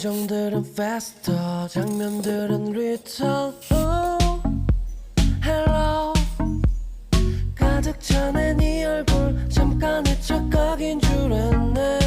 감정들은 faster, 장면들은 return. Oh, hello. 가득 차네 네 얼굴 잠깐의 착각인 줄 알았네.